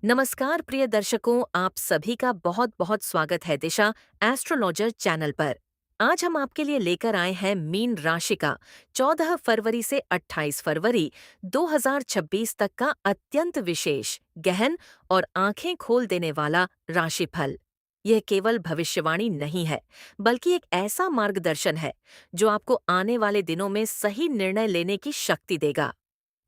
नमस्कार प्रिय दर्शकों, आप सभी का बहुत बहुत स्वागत है दिशा एस्ट्रोलॉजर चैनल पर। आज हम आपके लिए लेकर आए हैं मीन राशि का 14 फरवरी से 28 फरवरी 2026 तक का अत्यंत विशेष, गहन और आंखें खोल देने वाला राशिफल। यह केवल भविष्यवाणी नहीं है, बल्कि एक ऐसा मार्गदर्शन है जो आपको आने वाले दिनों में सही निर्णय लेने की शक्ति देगा।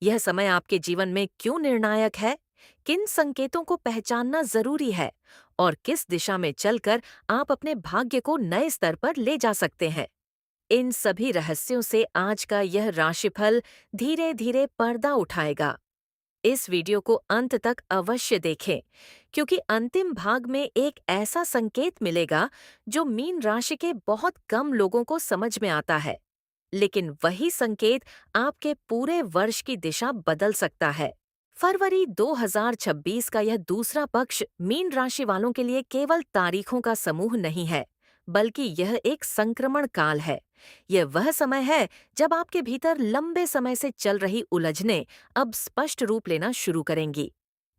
यह समय आपके जीवन में क्यों निर्णायक है, किन संकेतों को पहचानना जरूरी है और किस दिशा में चलकर आप अपने भाग्य को नए स्तर पर ले जा सकते हैं। इन सभी रहस्यों से आज का यह राशिफल धीरे धीरे पर्दा उठाएगा। इस वीडियो को अंत तक अवश्य देखें, क्योंकि अंतिम भाग में एक ऐसा संकेत मिलेगा जो मीन राशि के बहुत कम लोगों को समझ में आता है, लेकिन वही संकेत आपके पूरे वर्ष की दिशा बदल सकता है। फरवरी 2026 का यह दूसरा पक्ष मीन राशि वालों के लिए केवल तारीखों का समूह नहीं है, बल्कि यह एक संक्रमण काल है। यह वह समय है जब आपके भीतर लंबे समय से चल रही उलझनें अब स्पष्ट रूप लेना शुरू करेंगी।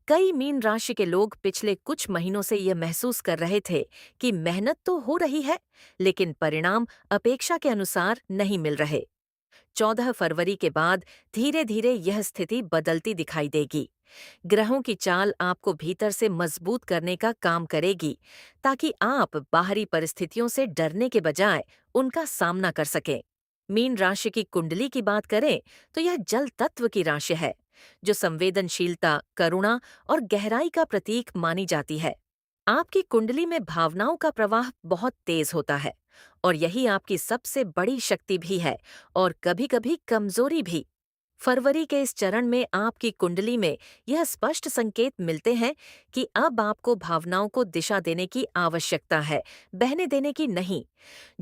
कई मीन राशि के लोग पिछले कुछ महीनों से यह महसूस कर रहे थे कि मेहनत तो हो रही है, लेकिन परिणाम अपेक्षा के अनुसार नहीं मिल रहे। 14 फरवरी के बाद धीरे धीरे यह स्थिति बदलती दिखाई देगी। ग्रहों की चाल आपको भीतर से मजबूत करने का काम करेगी, ताकि आप बाहरी परिस्थितियों से डरने के बजाय उनका सामना कर सकें। मीन राशि की कुंडली की बात करें तो यह जल तत्व की राशि है, जो संवेदनशीलता, करुणा और गहराई का प्रतीक मानी जाती है। आपकी कुंडली में भावनाओं का प्रवाह बहुत तेज होता है, और यही आपकी सबसे बड़ी शक्ति भी है और कभी-कभी कमजोरी भी। फरवरी के इस चरण में आपकी कुंडली में यह स्पष्ट संकेत मिलते हैं कि अब आपको भावनाओं को दिशा देने की आवश्यकता है, बहने देने की नहीं।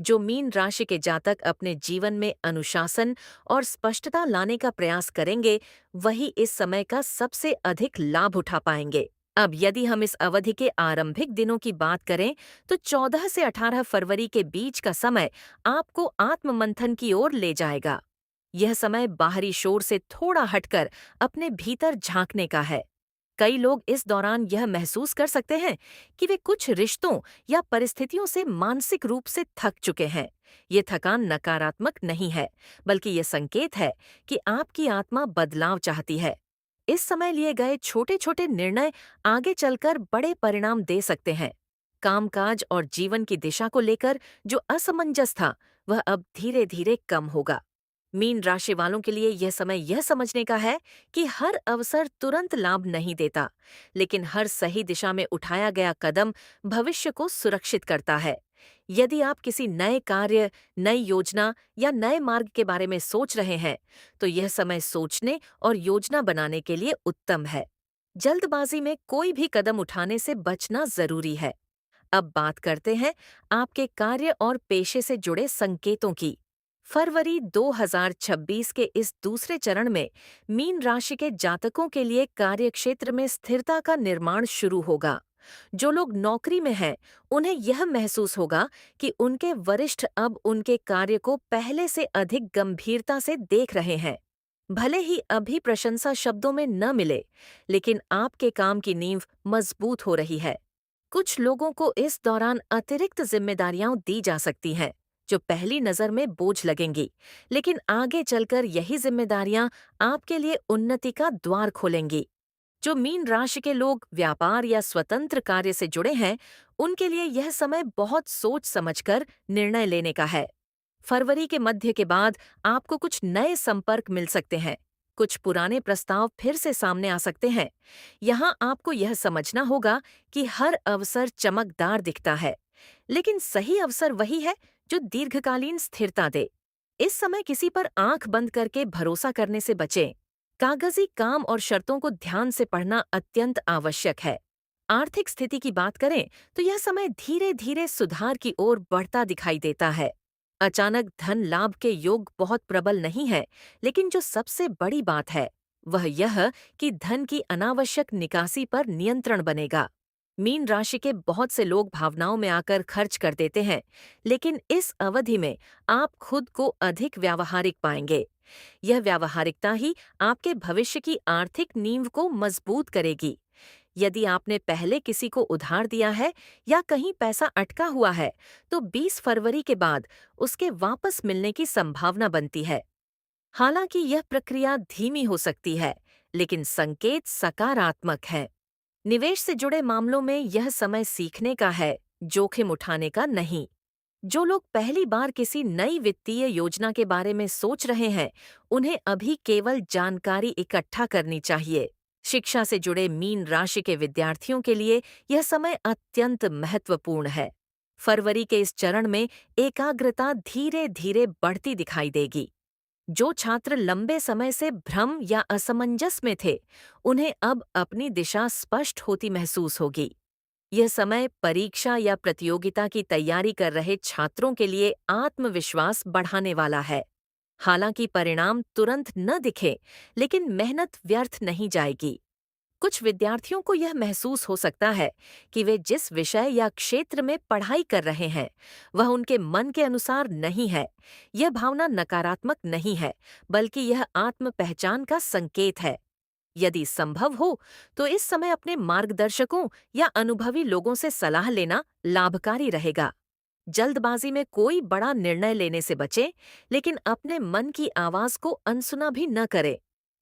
जो मीन राशि के जातक अपने जीवन में अनुशासन और स्पष्टता लाने का प्रयास करेंगे, वही इस समय का सबसे अधिक लाभ उठा पाएंगे। अब यदि हम इस अवधि के आरंभिक दिनों की बात करें, तो 14 से 18 फरवरी के बीच का समय आपको आत्ममंथन की ओर ले जाएगा। यह समय बाहरी शोर से थोड़ा हटकर अपने भीतर झांकने का है। कई लोग इस दौरान यह महसूस कर सकते हैं कि वे कुछ रिश्तों या परिस्थितियों से मानसिक रूप से थक चुके हैं। ये थकान नकारात्मक नहीं है, बल्कि ये संकेत है कि आपकी आत्मा बदलाव चाहती है। इस समय लिए गए छोटे छोटे निर्णय आगे चलकर बड़े परिणाम दे सकते हैं। कामकाज और जीवन की दिशा को लेकर जो असमंजस था, वह अब धीरे धीरे कम होगा। मीन राशि वालों के लिए यह समय यह समझने का है कि हर अवसर तुरंत लाभ नहीं देता, लेकिन हर सही दिशा में उठाया गया कदम भविष्य को सुरक्षित करता है। यदि आप किसी नए कार्य, नई योजना या नए मार्ग के बारे में सोच रहे हैं, तो यह समय सोचने और योजना बनाने के लिए उत्तम है। जल्दबाजी में कोई भी कदम उठाने से बचना जरूरी है। अब बात करते हैं आपके कार्य और पेशे से जुड़े संकेतों की। फरवरी 2026 के इस दूसरे चरण में मीन राशि के जातकों के लिए कार्यक्षेत्र में स्थिरता का निर्माण शुरू होगा। जो लोग नौकरी में हैं, उन्हें यह महसूस होगा कि उनके वरिष्ठ अब उनके कार्य को पहले से अधिक गंभीरता से देख रहे हैं। भले ही अभी प्रशंसा शब्दों में न मिले, लेकिन आपके काम की नींव मजबूत हो रही है। कुछ लोगों को इस दौरान अतिरिक्त जिम्मेदारियां दी जा सकती हैं, जो पहली नजर में बोझ लगेंगी, लेकिन आगे चलकर यही जिम्मेदारियां आपके लिए उन्नति का द्वार खोलेंगी। जो मीन राशि के लोग व्यापार या स्वतंत्र कार्य से जुड़े हैं, उनके लिए यह समय बहुत सोच समझकर निर्णय लेने का है। फरवरी के मध्य के बाद आपको कुछ नए संपर्क मिल सकते हैं। कुछ पुराने प्रस्ताव फिर से सामने आ सकते हैं। यहाँ आपको यह समझना होगा कि हर अवसर चमकदार दिखता है, लेकिन सही अवसर वही है जो दीर्घकालीन स्थिरता दे। इस समय किसी पर आंख बंद करके भरोसा करने से बचें। कागजी काम और शर्तों को ध्यान से पढ़ना अत्यंत आवश्यक है। आर्थिक स्थिति की बात करें तो यह समय धीरे धीरे सुधार की ओर बढ़ता दिखाई देता है। अचानक धन लाभ के योग बहुत प्रबल नहीं है, लेकिन जो सबसे बड़ी बात है वह यह कि धन की अनावश्यक निकासी पर नियंत्रण बनेगा। मीन राशि के बहुत से लोग भावनाओं में आकर खर्च कर देते हैं, लेकिन इस अवधि में आप खुद को अधिक व्यावहारिक पाएंगे। यह व्यावहारिकता ही आपके भविष्य की आर्थिक नींव को मजबूत करेगी। यदि आपने पहले किसी को उधार दिया है या कहीं पैसा अटका हुआ है, तो 20 फरवरी के बाद उसके वापस मिलने की संभावना बनती है। हालांकि यह प्रक्रिया धीमी हो सकती है, लेकिन संकेत सकारात्मक है। निवेश से जुड़े मामलों में यह समय सीखने का है, जोखिम उठाने का नहीं। जो लोग पहली बार किसी नई वित्तीय योजना के बारे में सोच रहे हैं, उन्हें अभी केवल जानकारी इकट्ठा करनी चाहिए। शिक्षा से जुड़े मीन राशि के विद्यार्थियों के लिए यह समय अत्यंत महत्वपूर्ण है। फरवरी के इस चरण में एकाग्रता धीरे धीरे बढ़ती दिखाई देगी। जो छात्र लंबे समय से भ्रम या असमंजस में थे, उन्हें अब अपनी दिशा स्पष्ट होती महसूस होगी। यह समय परीक्षा या प्रतियोगिता की तैयारी कर रहे छात्रों के लिए आत्मविश्वास बढ़ाने वाला है। हालांकि परिणाम तुरंत न दिखे, लेकिन मेहनत व्यर्थ नहीं जाएगी। कुछ विद्यार्थियों को यह महसूस हो सकता है कि वे जिस विषय या क्षेत्र में पढ़ाई कर रहे हैं, वह उनके मन के अनुसार नहीं है। यह भावना नकारात्मक नहीं है, बल्कि यह आत्म पहचान का संकेत है। यदि संभव हो, तो इस समय अपने मार्गदर्शकों या अनुभवी लोगों से सलाह लेना लाभकारी रहेगा। जल्दबाजी में कोई बड़ा निर्णय लेने से बचें, लेकिन अपने मन की आवाज को अनसुना भी न करें।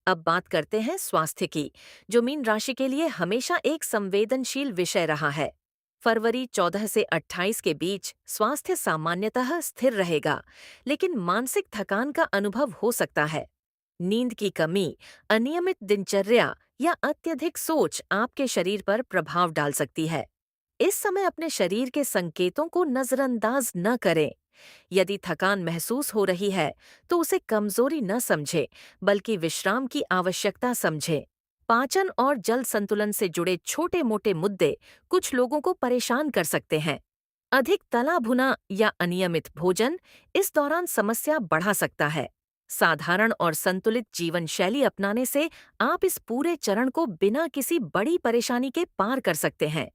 अब बात करते हैं स्वास्थ्य की, जो मीन राशि के लिए हमेशा एक संवेदनशील विषय रहा है। फरवरी 14 से 28 के बीच स्वास्थ्य सामान्यतः स्थिर रहेगा, लेकिन मानसिक थकान का अनुभव हो सकता है। नींद की कमी, अनियमित दिनचर्या या अत्यधिक सोच आपके शरीर पर प्रभाव डाल सकती है। इस समय अपने शरीर के संकेतों को नजरअंदाज न करें। यदि थकान महसूस हो रही है, तो उसे कमजोरी न समझें, बल्कि विश्राम की आवश्यकता समझें। पाचन और जल संतुलन से जुड़े छोटे-मोटे मुद्दे कुछ लोगों को परेशान कर सकते हैं। अधिक तला भुना या अनियमित भोजन इस दौरान समस्या बढ़ा सकता है। साधारण और संतुलित जीवन शैली अपनाने से आप इस पूरे चरण को बिना किसी बड़ी परेशानी के पार कर सकते हैं।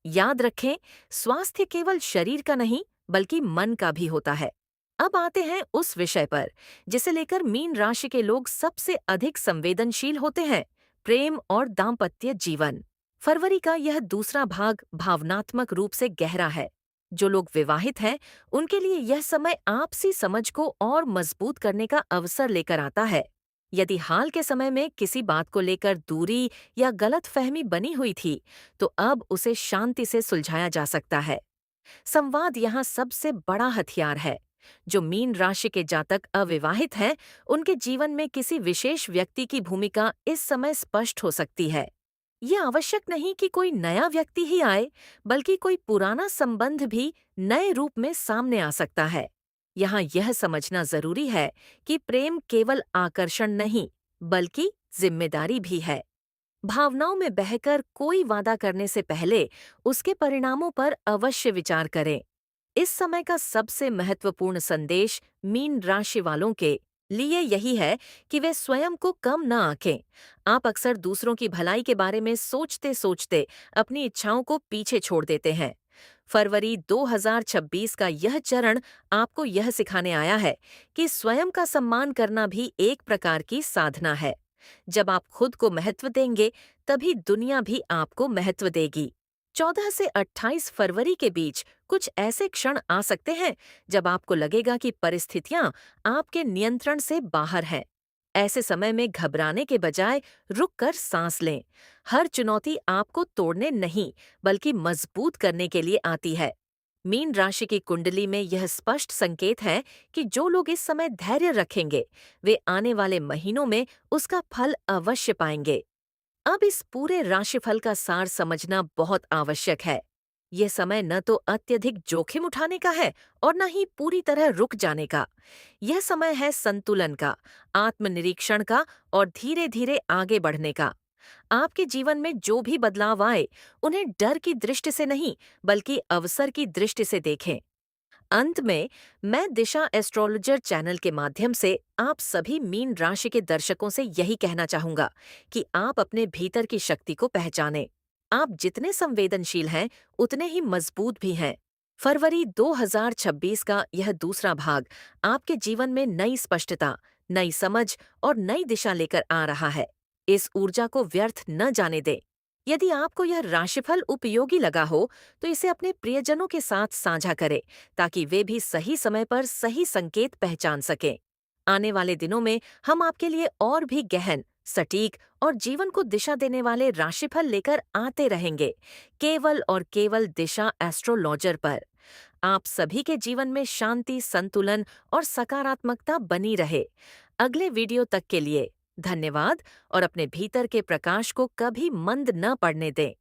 याद रखें, स्वास्थ्य केवल शरीर का नहीं, बल्कि मन का भी होता है। अब आते हैं उस विषय पर जिसे लेकर मीन राशि के लोग सबसे अधिक संवेदनशील होते हैं, प्रेम और दाम्पत्य जीवन। फरवरी का यह दूसरा भाग भावनात्मक रूप से गहरा है। जो लोग विवाहित हैं, उनके लिए यह समय आपसी समझ को और मजबूत करने का अवसर लेकर आता है। यदि हाल के समय में किसी बात को लेकर दूरी या गलतफहमी बनी हुई थी, तो अब उसे शांति से सुलझाया जा सकता है। संवाद यहाँ सबसे बड़ा हथियार है। जो मीन राशि के जातक अविवाहित हैं, उनके जीवन में किसी विशेष व्यक्ति की भूमिका इस समय स्पष्ट हो सकती है। ये आवश्यक नहीं कि कोई नया व्यक्ति ही आए, बल्कि कोई पुराना संबंध भी नए रूप में सामने आ सकता है। यहाँ यह समझना जरूरी है कि प्रेम केवल आकर्षण नहीं, बल्कि जिम्मेदारी भी है। भावनाओं में बहकर कोई वादा करने से पहले उसके परिणामों पर अवश्य विचार करें। इस समय का सबसे महत्वपूर्ण संदेश मीन राशि वालों के लिए यही है कि वे स्वयं को कम न आंकें। आप अक्सर दूसरों की भलाई के बारे में सोचते सोचते अपनी इच्छाओं को पीछे छोड़ देते हैं। फरवरी 2026 का यह चरण आपको यह सिखाने आया है कि स्वयं का सम्मान करना भी एक प्रकार की साधना है। जब आप खुद को महत्व देंगे, तभी दुनिया भी आपको महत्व देगी। 14 से 28 फरवरी के बीच कुछ ऐसे क्षण आ सकते हैं जब आपको लगेगा कि परिस्थितियां आपके नियंत्रण से बाहर हैं। ऐसे समय में घबराने के बजाय रुककर सांस लें। हर चुनौती आपको तोड़ने नहीं, बल्कि मजबूत करने के लिए आती है। मीन राशि की कुंडली में यह स्पष्ट संकेत है कि जो लोग इस समय धैर्य रखेंगे, वे आने वाले महीनों में उसका फल अवश्य पाएंगे। अब इस पूरे राशिफल का सार समझना बहुत आवश्यक है। यह समय न तो अत्यधिक जोखिम उठाने का है और न ही पूरी तरह रुक जाने का। यह समय है संतुलन का, आत्मनिरीक्षण का और धीरे धीरे आगे बढ़ने का। आपके जीवन में जो भी बदलाव आए, उन्हें डर की दृष्टि से नहीं, बल्कि अवसर की दृष्टि से देखें। अंत में, मैं दिशा एस्ट्रोलॉजर चैनल के माध्यम से आप सभी मीन राशि के दर्शकों से यही कहना चाहूंगा कि आप अपने भीतर की शक्ति को पहचानें। आप जितने संवेदनशील हैं, उतने ही मजबूत भी हैं। फरवरी 2026 का यह दूसरा भाग आपके जीवन में नई स्पष्टता, नई समझ और नई दिशा लेकर आ रहा है। इस ऊर्जा को व्यर्थ न जाने दें। यदि आपको यह राशिफल उपयोगी लगा हो, तो इसे अपने प्रियजनों के साथ साझा करें ताकि वे भी सही समय पर सही संकेत पहचान सकें। आने वाले दिनों में हम आपके लिए और भी गहन, सटीक और जीवन को दिशा देने वाले राशिफल लेकर आते रहेंगे, केवल और केवल दिशा एस्ट्रोलॉजर पर। आप सभी के जीवन में शांति, संतुलन और सकारात्मकता बनी रहे। अगले वीडियो तक के लिए धन्यवाद और अपने भीतर के प्रकाश को कभी मंद न पड़ने दें।